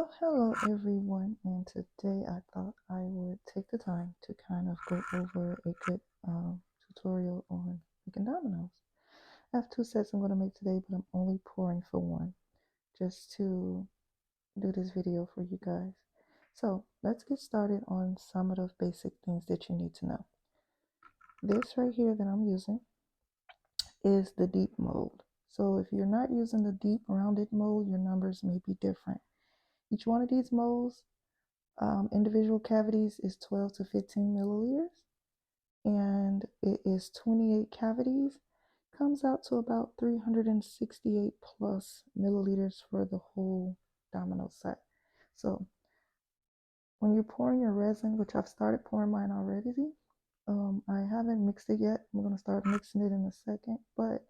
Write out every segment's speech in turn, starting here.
Well, hello everyone, and today I thought I would take the time to kind of go over a good tutorial on making dominoes. I have two sets I'm going to make today, but I'm only pouring for one just to do this video for you guys. So let's get started on some of the basic things that you need to know. This right here that I'm using is the deep mold. So if you're not using the deep rounded mold, your numbers may be different. Each one of these molds individual cavities is 12 to 15 milliliters, and it is 28 cavities. Comes out to about 368 plus milliliters for the whole domino set. So when you're pouring your resin, which I've started pouring mine already, I haven't mixed it yet. I'm gonna start mixing it in a second, but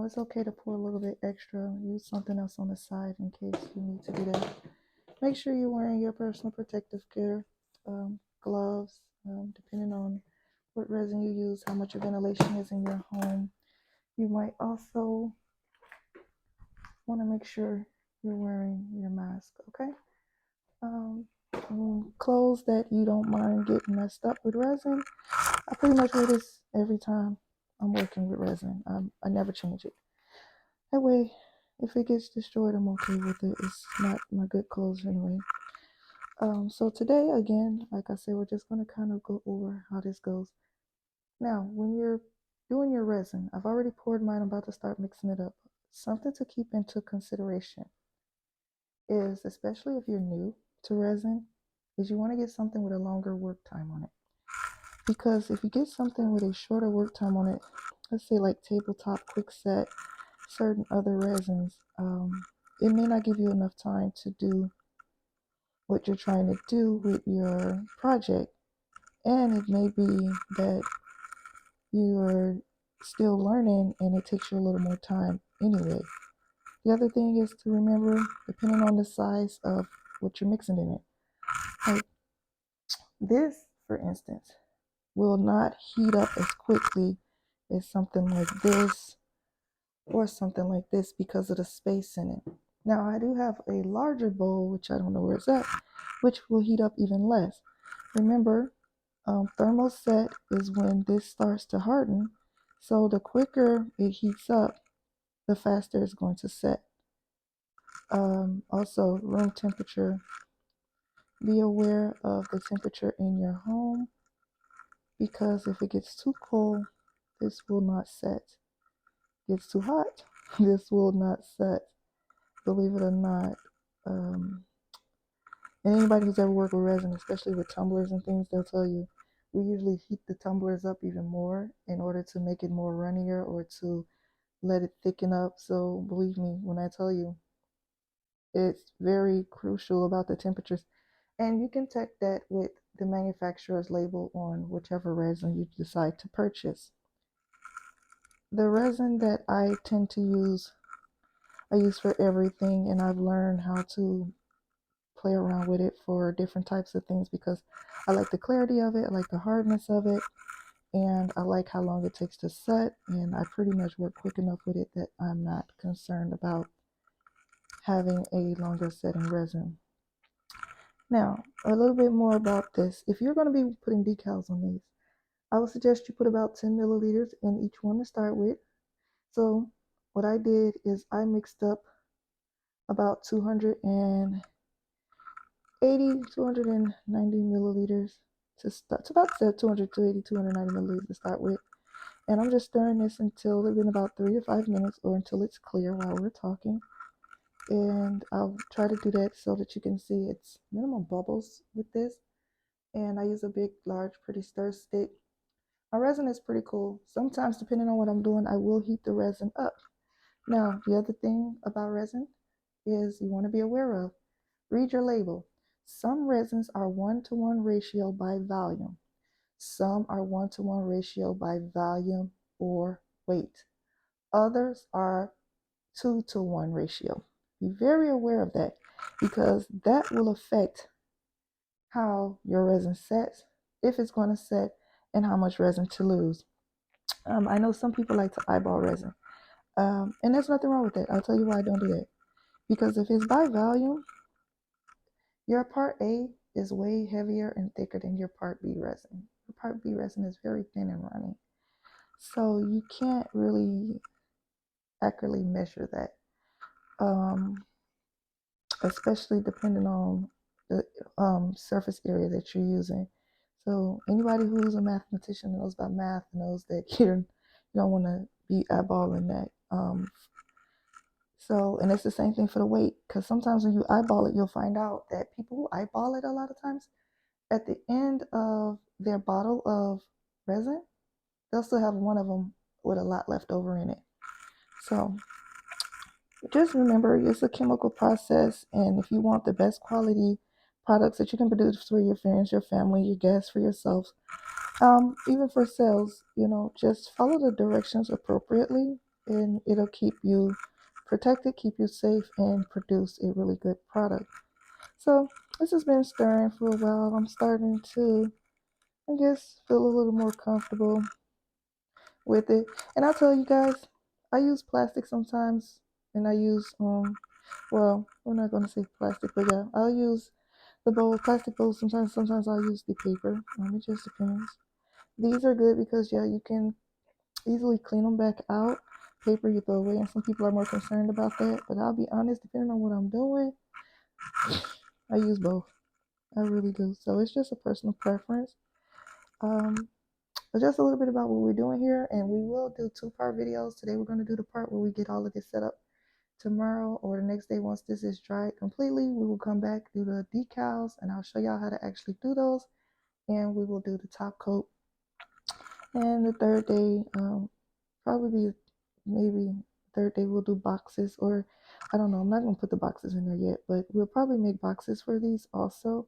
it's okay to pour a little bit extra. Use something else on the side in case you need to do that. Make sure you're wearing your personal protective gear, gloves, depending on what resin you use, how much ventilation is in your home. You might also want to make sure you're wearing your mask, okay? Clothes that you don't mind getting messed up with resin. I pretty much wear this every time I'm working with resin. I never change it. That way, if it gets destroyed, I'm okay with it. It's not my good clothes anyway. So today, again, like I said, we're just going to kind of go over how this goes. Now, when you're doing your resin, I've already poured mine. I'm about to start mixing it up. Something to keep into consideration is, especially if you're new to resin, is you want to get something with a longer work time on it. Because if you get something with a shorter work time on it, let's say like tabletop, quickset, certain other resins, it may not give you enough time to do what you're trying to do with your project. And it may be that you're still learning and it takes you a little more time anyway. The other thing is to remember, depending on the size of what you're mixing in it. Like this, for instance, will not heat up as quickly as something like this or something like this because of the space in it. Now, I do have a larger bowl, which I don't know where it's at, which will heat up even less. Remember, thermoset is when this starts to harden. So the quicker it heats up, the faster it's going to set. Also, room temperature. Be aware of the temperature in your home because if it gets too cold, this will not set. Gets too hot, this will not set. Believe it or not. And anybody who's ever worked with resin, especially with tumblers and things, they'll tell you we usually heat the tumblers up even more in order to make it more runnier or to let it thicken up. So believe me when I tell you, it's very crucial about the temperatures. And you can check that with the manufacturer's label on whichever resin you decide to purchase. The resin that I tend to use, I use for everything, and I've learned how to play around with it for different types of things because I like the clarity of it, I like the hardness of it, and I like how long it takes to set, and I pretty much work quick enough with it that I'm not concerned about having a longer setting resin. Now, a little bit more about this. If you're going to be putting decals on these, I would suggest you put about 10 milliliters in each one to start with. So what I did is I mixed up about 280, 290 milliliters to start. It's about 280, 290 milliliters to start with. And I'm just stirring this until it's been about 3 to 5 minutes or until it's clear while we're talking. And I'll try to do that so that you can see it's minimum bubbles with this. And I use a big, large, pretty stir stick. My resin is pretty cool. Sometimes, depending on what I'm doing, I will heat the resin up. Now, the other thing about resin is you want to be aware of. Read your label. Some resins are 1-to-1 ratio by volume. Some are 1-to-1 ratio by volume or weight. Others are 2-to-1 ratio. Be very aware of that because that will affect how your resin sets, if it's going to set, and how much resin to lose. I know some people like to eyeball resin, and there's nothing wrong with that. I'll tell you why I don't do that. Because if it's by volume, your part A is way heavier and thicker than your part B resin. Your part B resin is very thin and runny. So you can't really accurately measure that, especially depending on the surface area that you're using. So anybody who's a mathematician knows about math knows that you don't want to be eyeballing that. And it's the same thing for the weight, because sometimes when you eyeball it, you'll find out that people who eyeball it a lot of times, at the end of their bottle of resin, they'll still have one of them with a lot left over in it. So just remember, it's a chemical process, and if you want the best quality products that you can produce for your friends, your family, your guests, for yourselves, even for sales, just follow the directions appropriately, and it'll keep you protected, keep you safe, and produce a really good product. So this has been stirring for a while. I'm starting to, I guess, feel a little more comfortable with it. And I'll tell you guys, I use plastic sometimes, and I use well, we're not gonna say plastic, but yeah, I'll use the plastic bowls sometimes. Sometimes I'll use the paper. It just depends. These are good because yeah, you can easily clean them back out. Paper you throw away, and some people are more concerned about that. But I'll be honest, depending on what I'm doing, I use both. I really do. So it's just a personal preference. Um, but just a little bit about what we're doing here, and we will do two-part videos. Today we're going to do the part where we get all of this set up. Tomorrow or the next day, once this is dried completely, we will come back, do the decals, and I'll show y'all how to actually do those. And we will do the top coat. And the third day, probably maybe third day we'll do boxes, or I don't know. I'm not gonna put the boxes in there yet, but we'll probably make boxes for these also,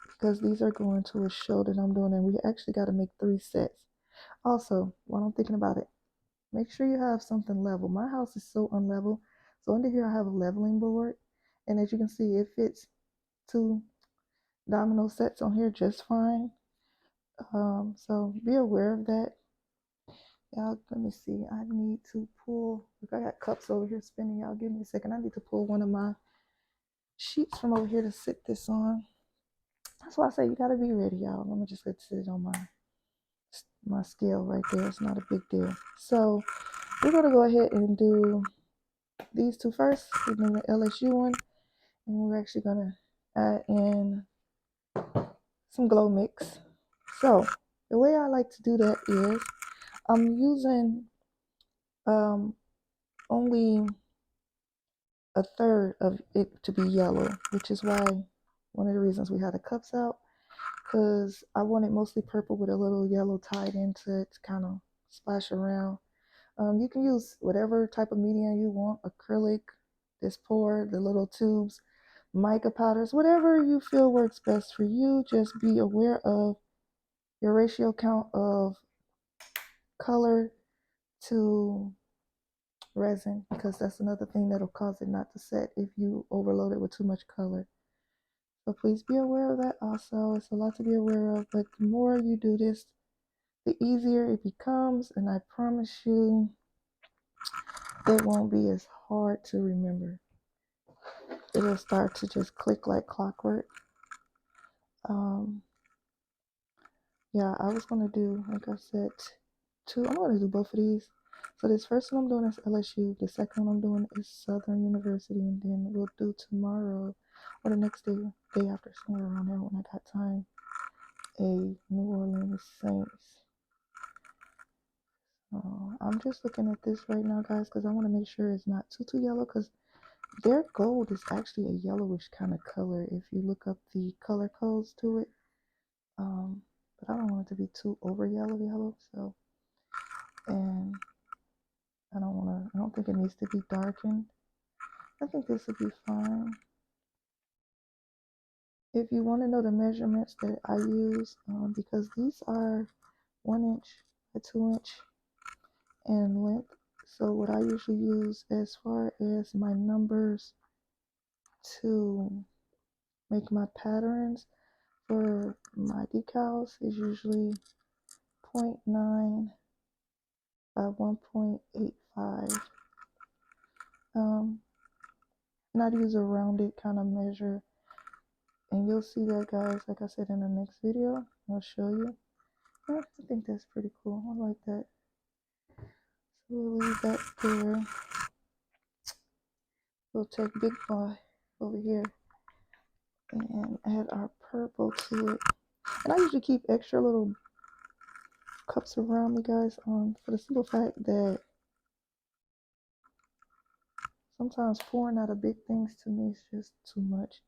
because these are going to a show that I'm doing, and we actually got to make 3 sets. Also, while I'm thinking about it, make sure you have something level. My house is so unlevel, so under here I have a leveling board, and as you can see, it fits 2 domino sets on here just fine. So be aware of that. Y'all, let me see. I need to pull. Look, I got cups over here spinning. Y'all, give me a second. I need to pull one of my sheets from over here to sit this on. That's why I say you gotta be ready, y'all. Let me just let it sit on my scale right there. It's not a big deal. So we're gonna go ahead and do these 2 first. We're doing the LSU one, and we're actually gonna add in some glow mix. So the way I like to do that is I'm using only a third of it to be yellow, which is why one of the reasons we had the cups out, because I wanted mostly purple with a little yellow tied into it to kind of splash around. You can use whatever type of medium you want, acrylic, this pour, the little tubes, mica powders, whatever you feel works best for you. Just be aware of your ratio count of color to resin, because that's another thing that'll cause it not to set if you overload it with too much color. So please be aware of that also. It's a lot to be aware of, but the more you do this, the easier it becomes, and I promise you it won't be as hard to remember. It'll start to just click like clockwork. Um, yeah, I was gonna do, like I said, 2. I'm gonna do both of these. So this first one I'm doing is LSU. The second one I'm doing is Southern University, and then we'll do tomorrow or the next day after, somewhere around there when I got time, a New Orleans Saints. I'm just looking at this right now, guys, because I want to make sure it's not too yellow, because their gold is actually a yellowish kind of color if you look up the color codes to it. But I don't want it to be too over yellow. So, and I don't think it needs to be darkened. I think this would be fine. If you want to know the measurements that I use, because these are 1 inch by 2 inch in length. So what I usually use as far as my numbers to make my patterns for my decals is usually 0.9 by 1.85. and I'd use a rounded kind of measure. And you'll see that, guys, like I said, in the next video. I'll show you. I think that's pretty cool. I like that. So we'll leave that there. We'll take Big Boy over here and add our purple to it. And I usually keep extra little cups around me, guys, for the simple fact that sometimes pouring out of big things to me is just too much.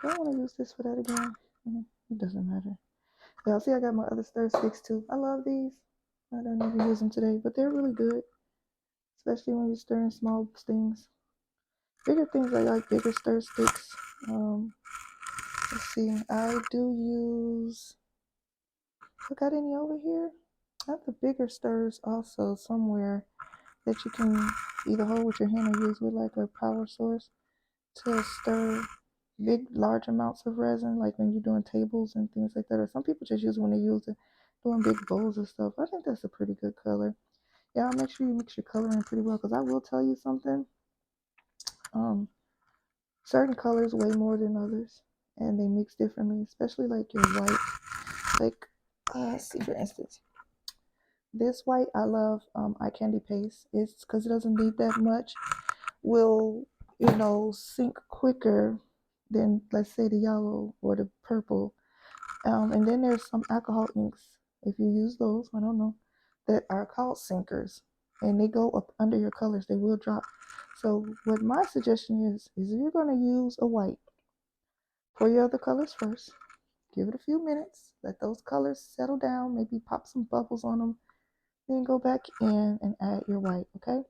Do I want to use this for that again? It doesn't matter. Yeah, see, I got my other stir sticks too. I love these. I don't even use them today, but they're really good, especially when you're stirring small things. Bigger things, I like bigger stir sticks. Let's see, I do use, I got any over here? I have the bigger stirs also somewhere that you can either hold with your hand or use with like a power source to stir large amounts of resin, like when you're doing tables and things like that. Or some people just use it when they use it doing big bowls and stuff. I think that's a pretty good color. Yeah, make sure you mix your coloring pretty well, because I will tell you something. Certain colors weigh more than others, and they mix differently, especially like your white. Like, let's see, for instance, this white I love, eye candy paste. It's because it doesn't need that much. Will, sink quicker than, let's say, the yellow or the purple. And then there's some alcohol inks, if you use those, I don't know, that are called sinkers, and they go up under your colors. They will drop. So what my suggestion is if you're going to use a white, pour your other colors first. Give it a few minutes. Let those colors settle down. Maybe pop some bubbles on them. Then go back in and add your white, okay?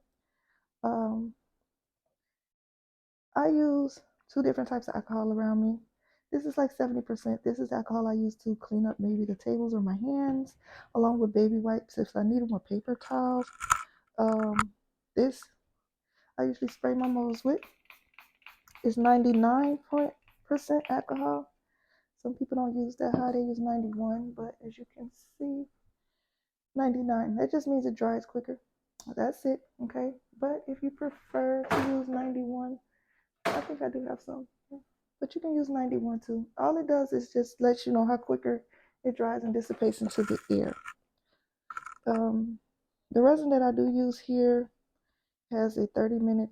I use 2 different types of alcohol around me. This is like 70%. This is alcohol I use to clean up maybe the tables or my hands, along with baby wipes if I need them, or paper towels. This I usually spray my molds with. It's 99% alcohol. Some people don't use that high, they use 91, but as you can see, 99. That just means it dries quicker. That's it, okay? But if you prefer to use 91, I think I do have some. But you can use 91 too. All it does is just let you know how quicker it dries and dissipates into the air. The resin that I do use here has a 30-minute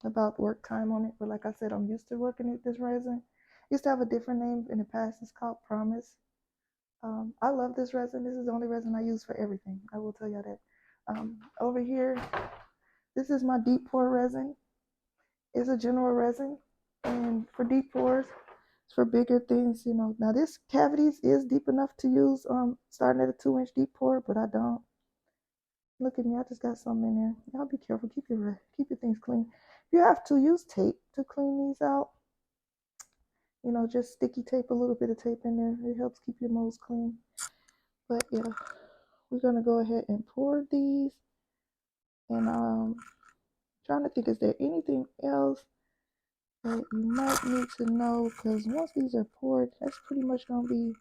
about work time on it. But like I said, I'm used to working with this resin. It used to have a different name in the past. It's called Promise. I love this resin. This is the only resin I use for everything. I will tell you that. Over here, this is my deep pour resin. It's a general resin. And for deep pours, for bigger things, Now this cavities is deep enough to use starting at a 2-inch deep pour, but I don't. Look at me, I just got something in there. Y'all be careful, keep your things clean. If you have to, use tape to clean these out. Just sticky tape, a little bit of tape in there. It helps keep your molds clean. But yeah, we're gonna go ahead and pour these. And trying to think, is there anything else that you might need to know? Because once these are poured, that's pretty much gonna be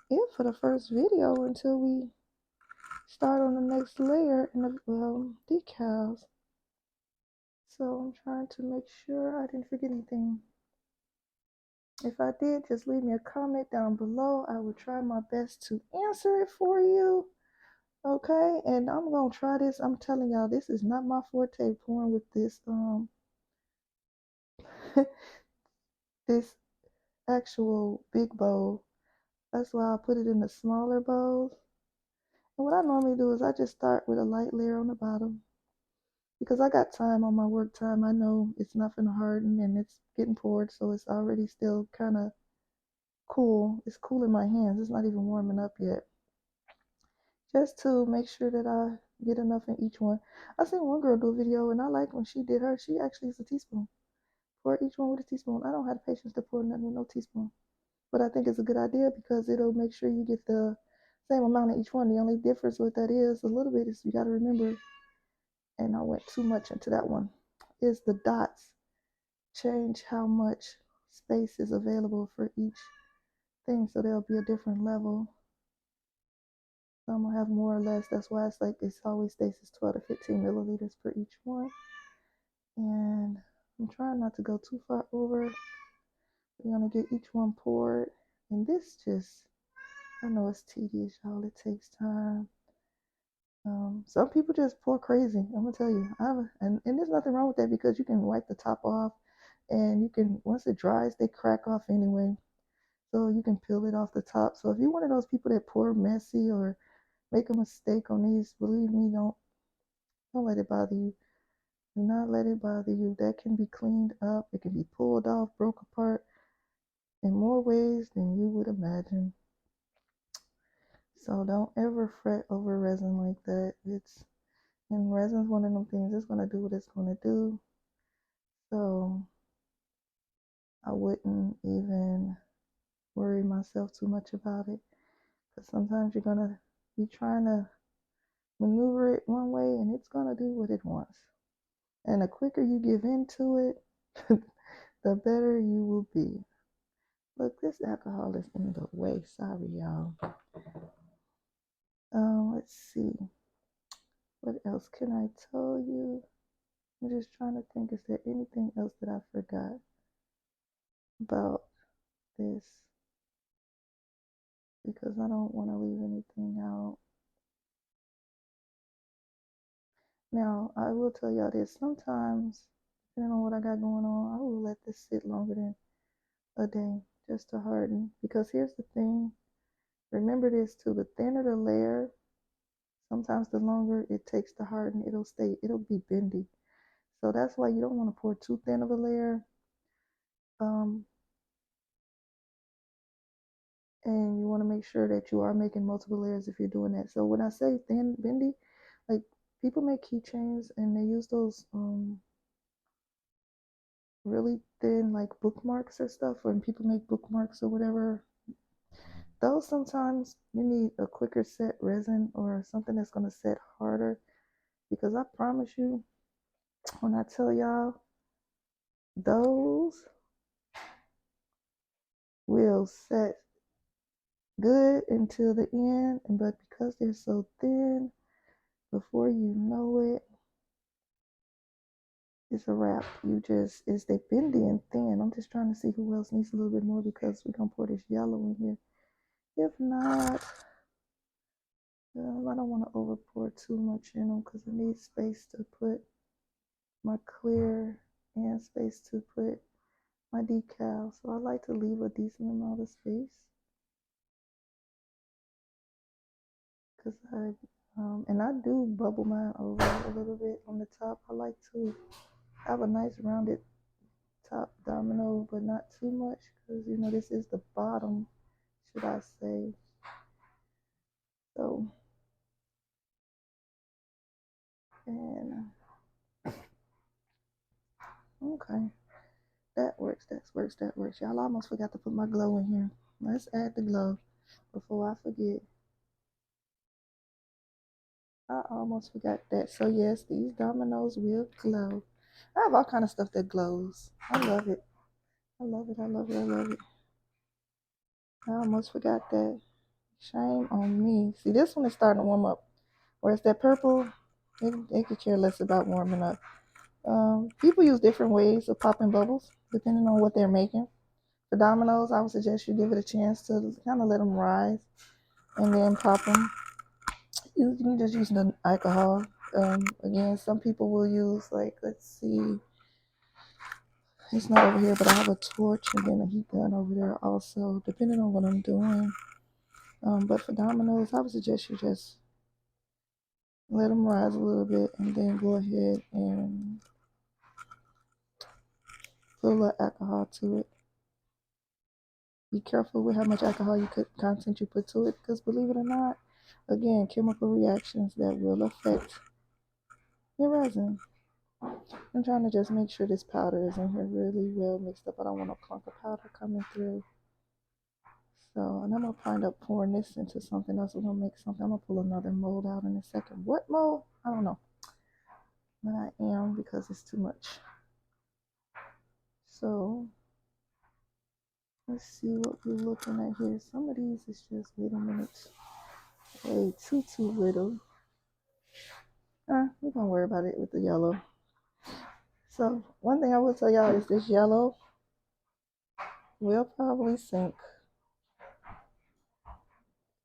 it for the first video until we start on the next layer in the decals. So I'm trying to make sure I didn't forget anything. If I did, just leave me a comment down below. I will try my best to answer it for you. Okay, and I'm gonna try this. I'm telling y'all, this is not my forte, pouring with this this actual big bowl. That's why I put it in the smaller bowls. And what I normally do is I just start with a light layer on the bottom, because I got time on my work time. I know it's not gonna harden and it's getting poured, so it's already still kind of cool. It's cool in my hands. It's not even warming up yet. Just to make sure that I get enough in each one. I seen one girl do a video, and I like when she did her. She actually used a teaspoon. Pour each one with a teaspoon. I don't have the patience to pour nothing with no teaspoon. But I think it's a good idea because it'll make sure you get the same amount in each one. The only difference with that is a little bit is you got to remember, and I went too much into that one, is the dots change how much space is available for each thing. So there'll be a different level. Some will have more or less. That's why it's always states it's 12 to 15 milliliters per each one. And I'm trying not to go too far over. We're gonna get each one poured. And this just, I know it's tedious, y'all. It takes time. Some people just pour crazy. I'm gonna tell you. And there's nothing wrong with that because you can wipe the top off, and you can once it dries, they crack off anyway. So you can peel it off the top. So if you're one of those people that pour messy or make a mistake on these, believe me, don't let it bother you. Do not let it bother you. That can be cleaned up. It can be pulled off, broke apart in more ways than you would imagine. So don't ever fret over resin like that. And resin's one of them things. It's gonna do what it's gonna do. So I wouldn't even worry myself too much about it. Because sometimes you're gonna be trying to maneuver it one way and it's gonna do what it wants. And the quicker you give into it, the better you will be. Look, this alcohol is in the way. Sorry, y'all. Let's see. What else can I tell you? I'm just trying to think. Is there anything else that I forgot about this? Because I don't want to leave anything out. Now, I will tell y'all this. Sometimes, depending on what I got going on, I will let this sit longer than a day just to harden. Because here's the thing. Remember this too. The thinner the layer, sometimes the longer it takes to harden, it'll be bendy. So that's why you don't want to pour too thin of a layer. And you want to make sure that you are making multiple layers if you're doing that. So when I say thin, bendy, like people make keychains and they use those really thin like bookmarks or stuff. When people make bookmarks or whatever, those sometimes you need a quicker set resin or something that's going to set harder. Because I promise you, when I tell y'all, those will set good until the end, but because they're so thin, before you know it, it's a wrap. It's they bendy and thin. I'm just trying to see who else needs a little bit more because we're gonna pour this yellow in here. If not, I don't want to over pour too much in them because I need space to put my clear and space to put my decal. So I like to leave a decent amount of space because and I do bubble mine over a little bit on the top. I like to have a nice rounded top domino, but not too much because this is the bottom, should I say. So, and okay, that works. Y'all, I almost forgot to put my glow in here. Let's add the glow before I forget. I almost forgot that. So yes, these dominoes will glow. I have all kind of stuff that glows. I love it. I love it. I love it. I love it. I almost forgot that. Shame on me. See, this one is starting to warm up. Whereas that purple, they could care less about warming up. People use different ways of popping bubbles depending on what they're making. For dominoes, I would suggest you give it a chance to kind of let them rise and then pop them. You can just use the alcohol. Again, some people will use like, let's see, it's not over here, but I have a torch and then a heat gun over there also, depending on what I'm doing. But for dominoes, I would suggest you just let them rise a little bit and then go ahead and put a little alcohol to it. Be careful with how much alcohol content you put to it, because believe it or not, again, chemical reactions that will affect your resin. I'm trying to just make sure this powder is in here really well mixed up. I don't want no clump of powder coming through. So, and I'm gonna end up pouring this into something else. We're gonna make something. I'm gonna pull another mold out in a second. What mold? I don't know, but I am because it's too much. So let's see what we're looking at here. Some of these is just, wait a minute, way too little. We're gonna worry about it with the yellow. So one thing I will tell y'all is this yellow will probably sink.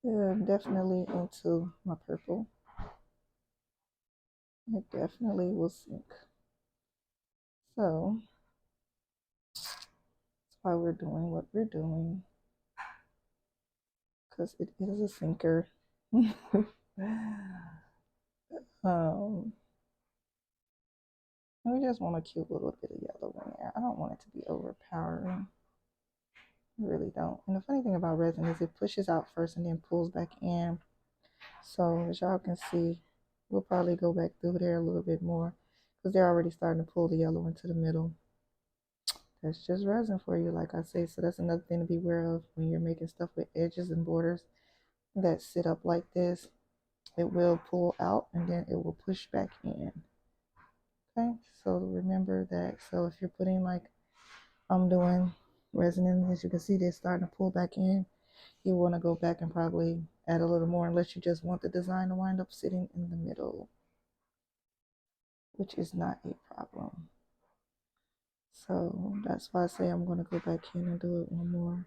Yeah, I'm definitely into my purple. It definitely will sink. So that's why we're doing what we're doing, because it is a sinker. um, we just want a cute little bit of yellow in there. I don't want it to be overpowering. I really don't. And the funny thing about resin is it pushes out first and then pulls back in. So as y'all can see, we'll probably go back through there a little bit more because they're already starting to pull the yellow into the middle. That's just resin for you, like I say. So that's another thing to be aware of when you're making stuff with edges and borders that sit up like this. It will pull out and then it will push back in. Okay, so remember that. So if you're putting, like I'm doing, resin in, as you can see, they're starting to pull back in. You want to go back and probably add a little more, unless you just want the design to wind up sitting in the middle, which is not a problem. So that's why I say I'm going to go back in and do it one more.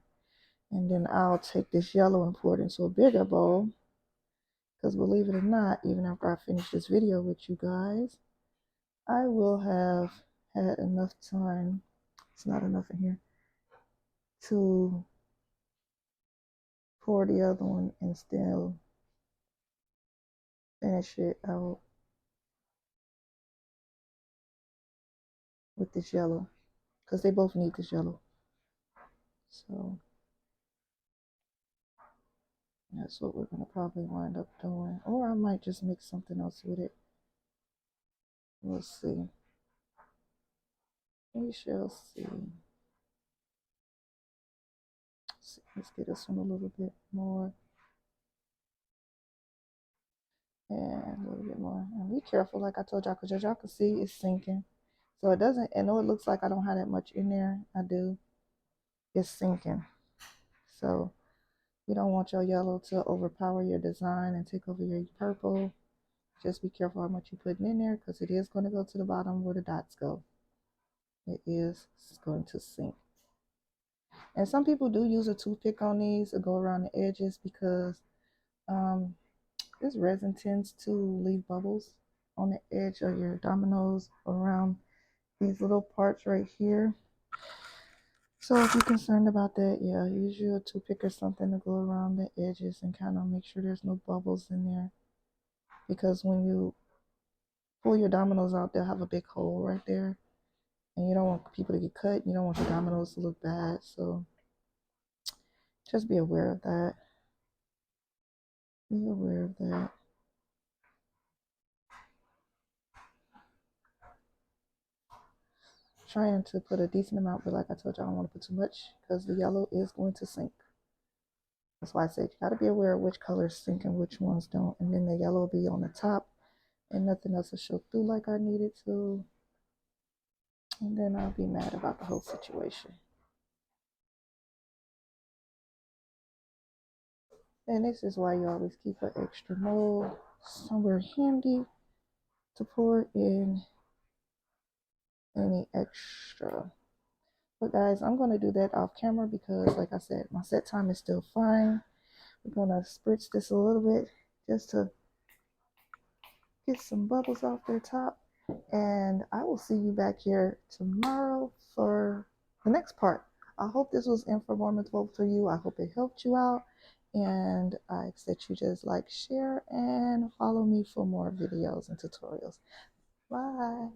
And then I'll take this yellow and pour it into a bigger bowl. Because believe it or not, even after I finish this video with you guys, I will have had enough time, it's not enough in here, to pour the other one and still finish it out with this yellow. Because they both need this yellow. So that's what we're going to probably wind up doing. Or I might just mix something else with it. We'll see. We shall see. Let's get this one a little bit more. And a little bit more. And be careful, like I told y'all, because as y'all can see, it's sinking. So it doesn't, I know it looks like I don't have that much in there. I do. It's sinking. So you don't want your yellow to overpower your design and take over your purple. Just be careful how much you're putting in there, because it is going to go to the bottom where the dots go. It is going to sink. And some people do use a toothpick on these to go around the edges, because this resin tends to leave bubbles on the edge of your dominoes around these little parts right here. So if you're concerned about that, yeah, use your toothpick or something to go around the edges and kind of make sure there's no bubbles in there. Because when you pull your dominoes out, they'll have a big hole right there. And you don't want people to get cut. You don't want your dominoes to look bad. So just be aware of that. Be aware of that. Trying to put a decent amount, but like I told you, I don't want to put too much because the yellow is going to sink. That's why I said you got to be aware of which colors sink and which ones don't. And then the yellow will be on the top and nothing else will show through like I needed to. And then I'll be mad about the whole situation. And this is why you always keep an extra mold somewhere handy to pour in any extra. But guys, I'm going to do that off camera because like I said, my set time is still fine. We're going to spritz this a little bit just to get some bubbles off their top. And I will see you back here tomorrow for the next part. I hope this was informative for you. I hope it helped you out. And I ask that you just like, share, and follow me for more videos and tutorials. Bye.